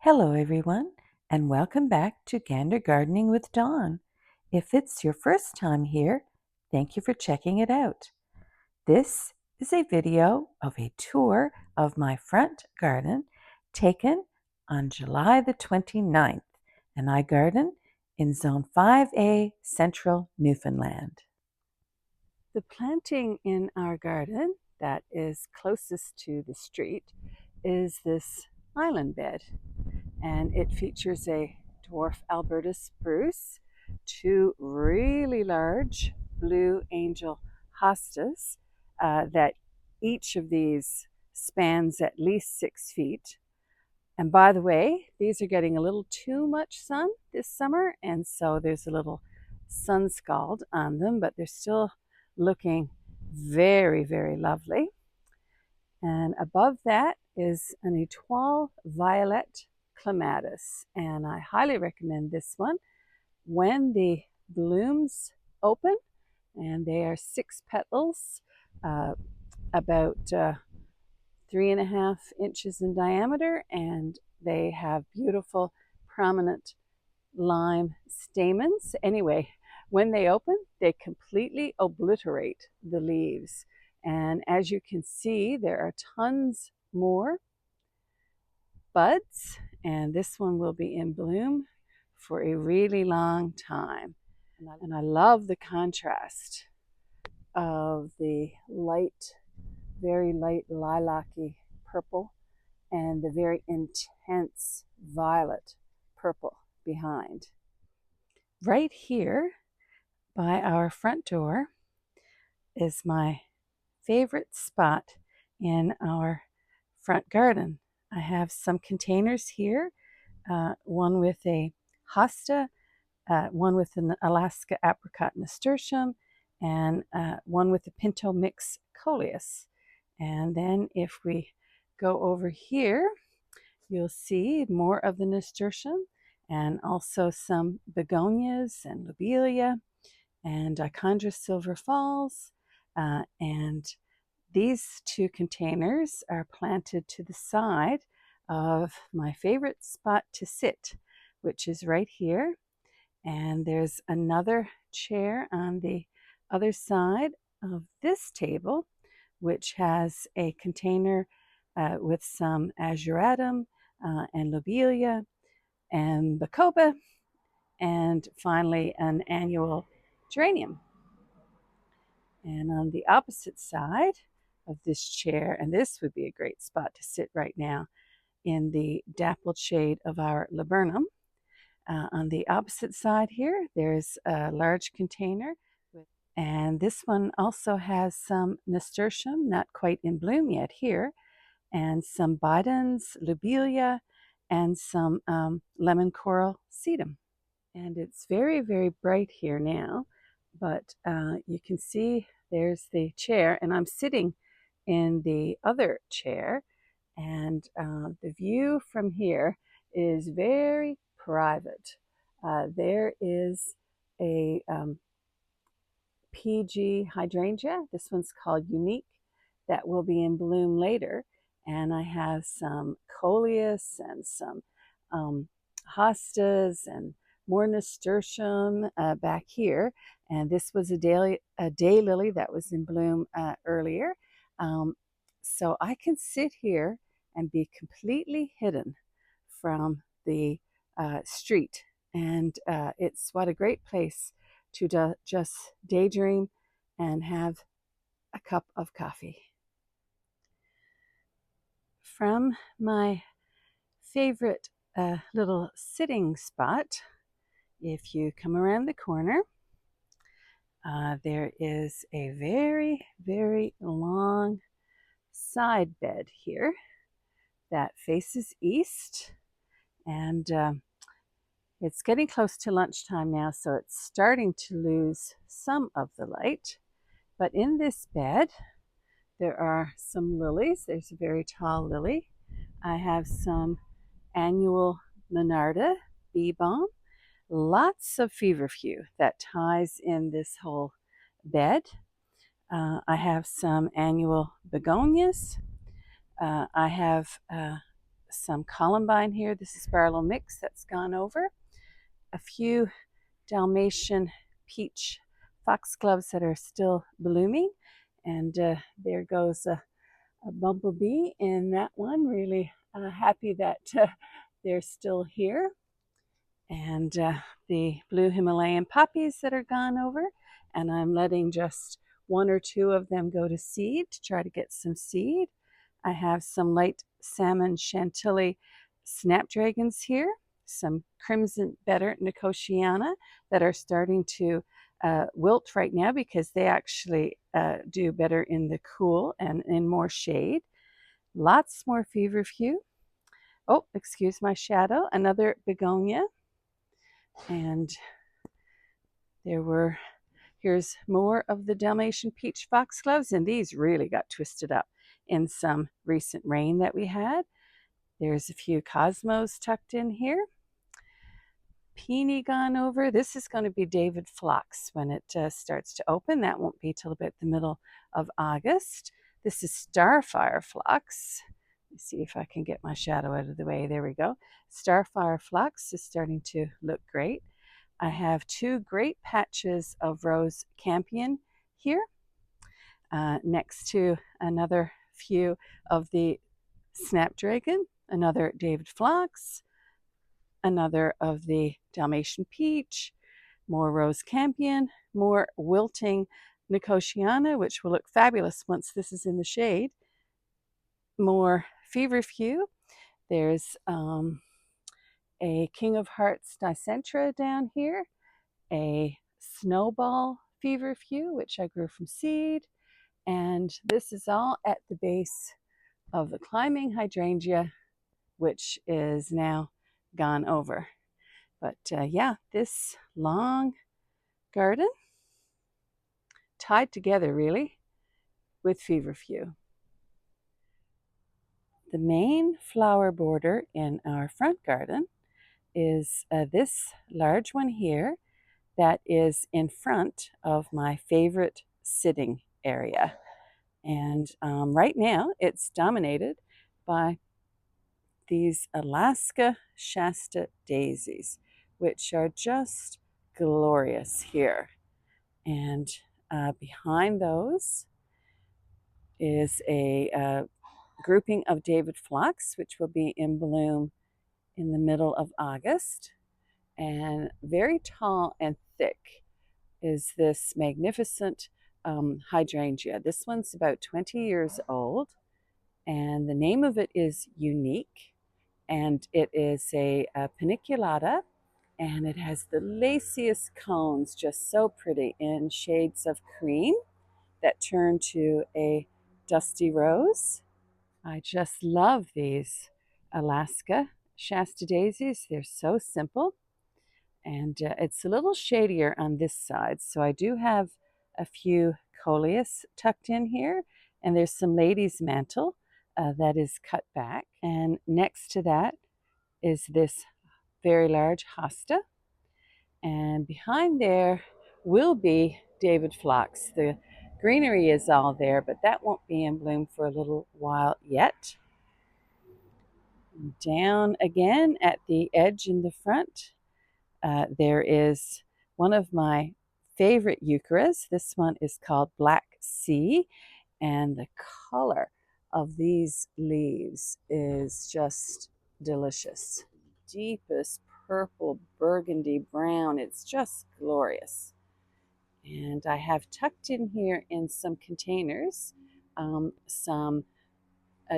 Hello everyone, and welcome back to Gander Gardening with Dawn. If it's your first time here, thank you for checking it out. This is a video of a tour of my front garden taken on July the 29th, and I garden in Zone 5A, Central Newfoundland. The planting in our garden that is closest to the street is this island bed, and it features a dwarf Alberta spruce, two really large blue angel hostas that each of these spans at least 6 feet. And by the way, these are getting a little too much sun this summer, and so there's a little sun scald on them, but they're still looking very, very lovely. And above that is an Etoile Violette clematis, and I highly recommend this one when the blooms open, and they are 6 petals, about 3.5 inches in diameter, and they have beautiful prominent lime stamens. Anyway, when they open, they completely obliterate the leaves. And as you can see, there are tons more buds, and this one will be in bloom for a really long time. And I love the contrast of the light, very light lilac-y purple and the very intense violet purple behind. Right here by our front door is my favorite spot in our front garden. I have some containers here, one with a hosta, one with an Alaska apricot nasturtium, and one with the Pinto mix coleus. And then if we go over here, you'll see more of the nasturtium and also some begonias and lobelia and dichondra silver falls. And these two containers are planted to the side of my favorite spot to sit, which is right here. And there's another chair on the other side of this table, which has a container with some azuratum and lobelia and bacoba, and finally an annual geranium. And on the opposite side of this chair, and this would be a great spot to sit right now in the dappled shade of our laburnum. On the opposite side here, there's a large container, and this one also has some nasturtium, not quite in bloom yet here, and some bidens, lobelia, and some lemon coral sedum. And it's very, very bright here now, but you can see there's the chair, and I'm sitting in the other chair, and the view from here is very private. There is a PG hydrangea. This one's called Unique, that will be in bloom later. And I have some coleus and some hostas and more nasturtium back here. And this was a daylily that was in bloom earlier. So I can sit here and be completely hidden from the street. And it's what a great place to just daydream and have a cup of coffee. From my favorite little sitting spot, if you come around the corner, there is a very, very long side bed here that faces east, and it's getting close to lunchtime now, so it's starting to lose some of the light. But in this bed, there are some lilies. There's a very tall lily. I have some annual Monarda, Beebalm, lots of feverfew that ties in this whole bed. I have some annual begonias. I have some Columbine here. This is Barlow mix that's gone over. A few Dalmatian peach foxgloves that are still blooming. And there goes a bumblebee in that one. Really happy that they're still here. And the blue Himalayan poppies that are gone over. And I'm letting just one or two of them go to seed to try to get some seed. I have some light salmon Chantilly snapdragons here, some crimson better Nicotiana that are starting to wilt right now because they actually do better in the cool and in more shade. Lots more feverfew. Oh, excuse my shadow. Another begonia. And here's more of the Dalmatian peach foxgloves, and these really got twisted up in some recent rain that we had. There's a few cosmos tucked in here. Peony gone over. This is going to be David phlox when it starts to open. That won't be till about the middle of August. This is Starfire phlox. Let me see if I can get my shadow out of the way. There we go. Starfire phlox is starting to look great. I have two great patches of rose campion here, next to another few of the snapdragon, another David phlox, another of the Dalmatian peach, more rose campion, more wilting Nicotiana, which will look fabulous once this is in the shade, more feverfew. There's a King of Hearts dicentra down here, a Snowball feverfew, which I grew from seed, and this is all at the base of the climbing hydrangea, which is now gone over. But yeah, this long garden tied together really with feverfew. The main flower border in our front garden is this large one here that is in front of my favorite sitting area. And right now it's dominated by these Alaska Shasta daisies, which are just glorious here. And behind those is a grouping of David phlox, which will be in bloom in the middle of August. And very tall and thick is this magnificent hydrangea. This one's about 20 years old, and the name of it is Unique, and it is a Paniculata, and it has the laciest cones, just so pretty, in shades of cream that turn to a dusty rose. I just love these Alaska Shasta daisies. They're so simple. And it's a little shadier on this side. So I do have a few coleus tucked in here. And there's some lady's mantle that is cut back. And next to that is this very large hosta. And behind there will be David phlox. The greenery is all there, but that won't be in bloom for a little while yet. Down again at the edge in the front, there is one of my favorite eucharas. This one is called Black Sea, and the color of these leaves is just delicious. Deepest purple, burgundy brown. It's just glorious. And I have tucked in here in some containers some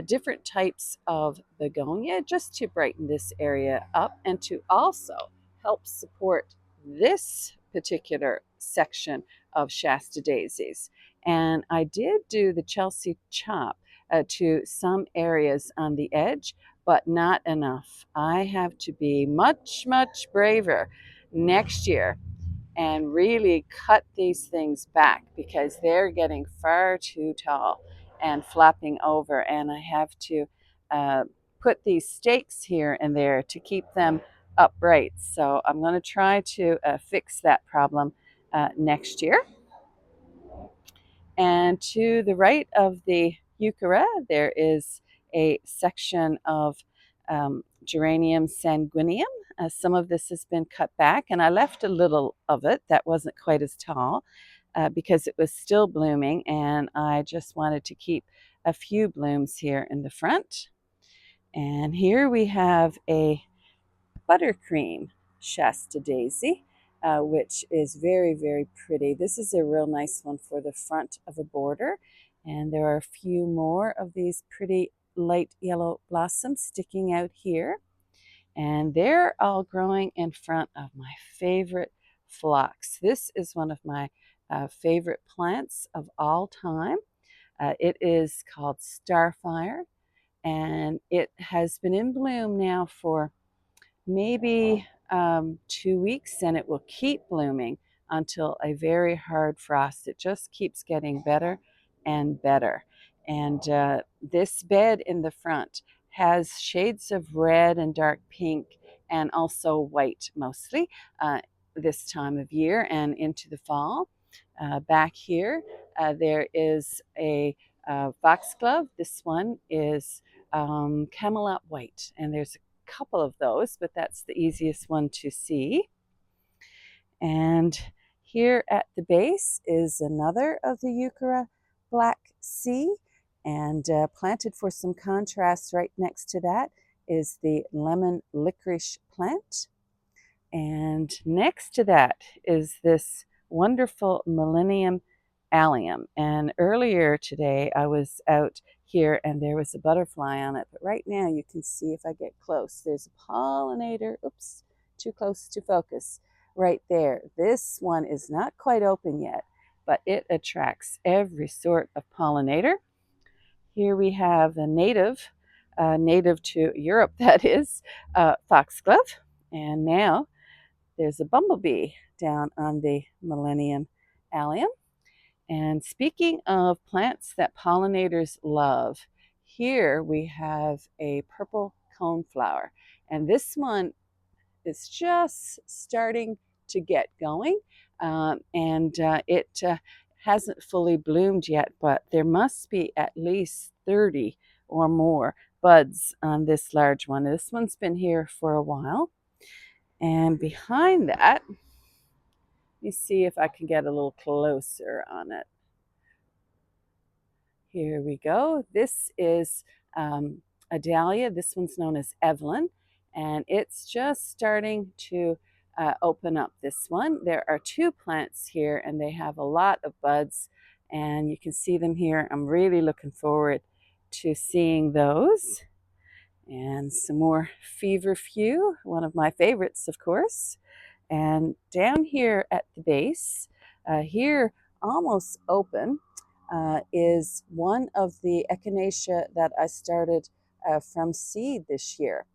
different types of begonia, just to brighten this area up and to also help support this particular section of Shasta daisies. And I did do the Chelsea chop to some areas on the edge, but not enough. I have to be much, much braver next year and really cut these things back because they're getting far too tall and flapping over, and I have to put these stakes here and there to keep them upright. So I'm going to try to fix that problem next year. And to the right of the euchera, there is a section of Geranium sanguineum. Some of this has been cut back, and I left a little of it that wasn't quite as tall because it was still blooming, and I just wanted to keep a few blooms here in the front. And here we have a buttercream Shasta daisy, which is very, very pretty. This is a real nice one for the front of a border. And there are a few more of these pretty light yellow blossoms sticking out here. And they're all growing in front of my favorite phlox. This is one of my favorite plants of all time. It is called Starfire, and it has been in bloom now for maybe 2 weeks, and it will keep blooming until a very hard frost. It just keeps getting better and better. And this bed in the front has shades of red and dark pink and also white mostly this time of year and into the fall. Back here there is a Foxglove. This one is Camelot white, and there's a couple of those, but that's the easiest one to see. And here at the base is another of the Euchera Black Sea, and planted for some contrast right next to that is the lemon licorice plant. And next to that is this wonderful Millenium allium. And earlier today I was out here and there was a butterfly on it, but right now you can see, if I get close, there's a pollinator. Oops, too close to focus. Right there. This one is not quite open yet, but it attracts every sort of pollinator. Here we have a native to Europe, that is, Foxglove. And now there's a bumblebee down on the Millenium allium. And speaking of plants that pollinators love, here we have a purple coneflower. And this one is just starting to get going. It hasn't fully bloomed yet, but there must be at least 30 or more buds on this large one. This one's been here for a while. And behind that, let me see if I can get a little closer on it. Here we go. This is a dahlia. This one's known as Eveline, and it's just starting to open up. This one, there are 2 plants here, and they have a lot of buds, and you can see them here. I'm really looking forward to seeing those. And some more feverfew, one of my favorites, of course. And down here at the base, here almost open, is one of the Echinacea that I started from seed this year.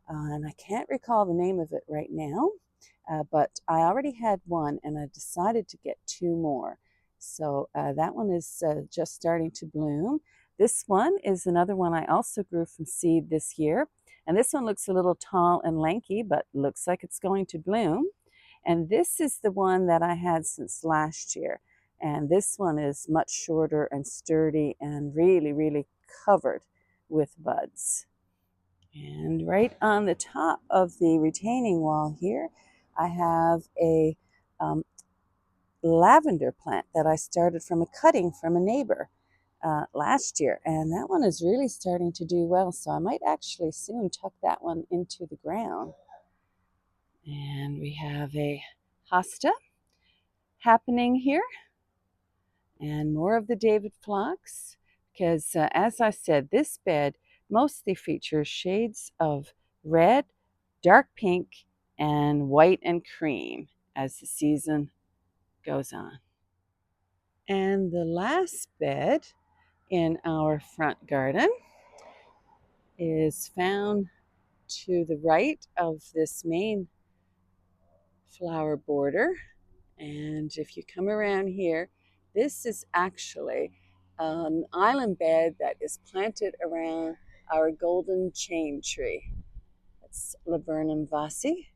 And I can't recall the name of it right now, but I already had one and I decided to get 2 more. So that one is just starting to bloom. This one is another one I also grew from seed this year. And this one looks a little tall and lanky, but looks like it's going to bloom. And this is the one that I had since last year. And this one is much shorter and sturdy and really, really covered with buds. And right on the top of the retaining wall here, I have a lavender plant that I started from a cutting from a neighbor last year, and that one is really starting to do well, so I might actually soon tuck that one into the ground. And we have a hosta happening here, and more of the David phlox, because as I said, this bed mostly features shades of red, dark pink, and white and cream as the season goes on. And the last bed in our front garden is found to the right of this main flower border. And if you come around here, this is actually an island bed that is planted around our golden chain tree. It's Laburnum Vossii.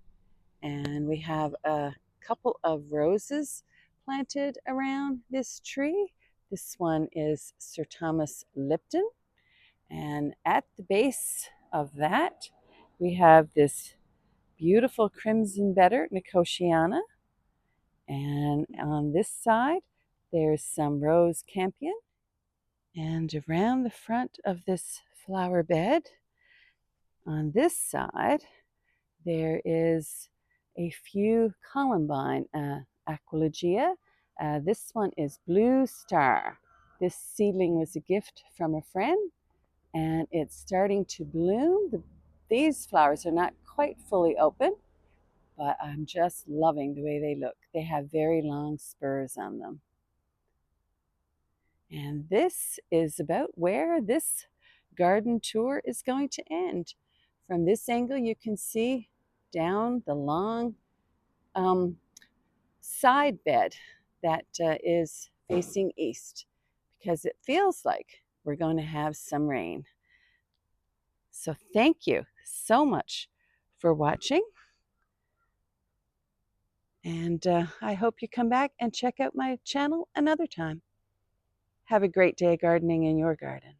And we have a couple of roses planted around this tree. This one is Sir Thomas Lipton. And at the base of that we have this beautiful crimson bedder, Nicotiana. And on this side, there's some rose campion. And around the front of this flower bed, on this side, there is a few Columbine aquilogia. This one is Blue Star. This seedling was a gift from a friend, and it's starting to bloom. These flowers are not quite fully open, but I'm just loving the way they look. They have very long spurs on them. And this is about where this garden tour is going to end. From this angle, you can see down the long side bed that is facing east, because it feels like we're going to have some rain. So thank you so much for watching. And I hope you come back and check out my channel another time. Have a great day gardening in your garden.